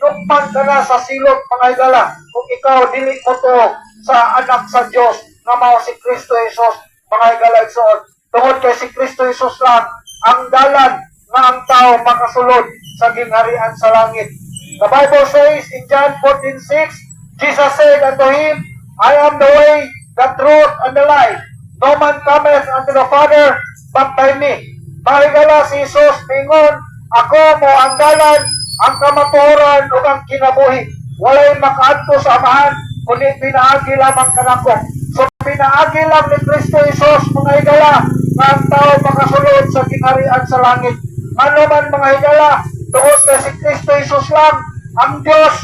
Tinukman ka na sa silot, mga higala, kung ikaw dili mo to sa anak sa Diyos, nga mao si Kristo Jesus, mga higala igsoon. Tungod kay si Kristo Jesus lang, ang dalan nga ang tao makasulod sa gingharian sa langit. The Bible says in John 14:6, Jesus said unto him, I am the way, the truth, and the life. No man cometh unto the Father but by me. Mahigala si Jesus mingon, ako mo ang dalan, ang kamatuoran ug ang kinabuhi. Walay makaadto sa Amahan kundi pinaagi lamang kanako. So pinaagi lang ni Kristo Jesus, mga higala, nga ang tao makasulod sa gingharian sa langit. Ano man, mga higala, tungod kay si Kristo Jesus lang ang Diyos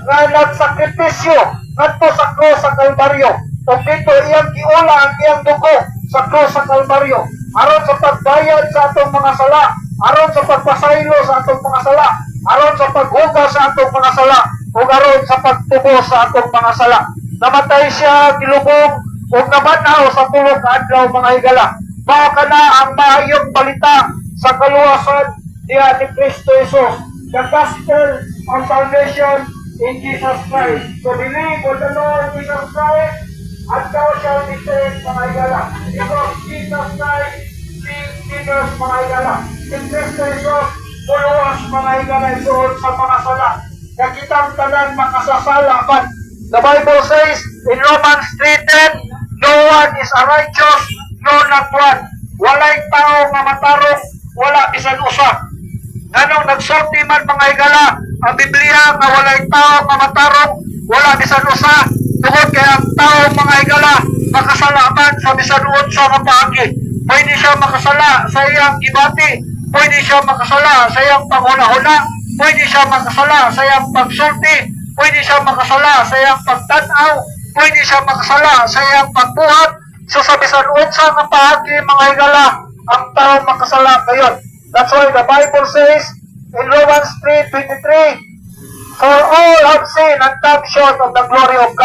nga nagsakripisyo ngadto sa krus sa Kalbaryo. Ug dito iyang giula ang iyang dugo sa krus sa Kalbaryo aron sa pagbayad sa atong mga sala, aron sa pagpasaylo sa atong mga sala, aron sa paghugas sa atong mga sala, ug aron sa pagtubos sa atong mga sala. Namatay siya, gilubong, ug nabanaw sa tulo ka adlaw, mga higala. Mao kana ang maayong balita sa kaluwasan diha ni Kristo Jesus. The gospel of salvation in Jesus Christ. So believe on the Lord Jesus Christ, and thou shalt be saved, mga higala. Because Jesus Christ is sinners, mga higala. Si Kristo Jesus, puluwas, mga higala, isuod sa mga sala. Na kitang tanan makasasala man. The Bible says in Romans 3:10, no one is a righteous, no not one. Walay tao nga matarong, wala bisan usa. Ganong nagsulti man, mga higala, ang Biblia nga walay tao nga matarong, wala bisan usa. Tungod kay ang tao, mga higala, makasala man sa bisan unsa nga paagi. Pwede siya makasala sa iyang gibati, pwede siya makasala sa iyang panghuna-huna, pwede siya makasala sa iyang pagsulti, pwede siya makasala sa iyang pagtanaw, pwede siya makasala sa iyang pagbuhat. So sa bisan unsa nga paagi, mga higala, ang tao makasala gayon. That's why the Bible says in Romans 3:23, for all have sinned and come short of the glory of God.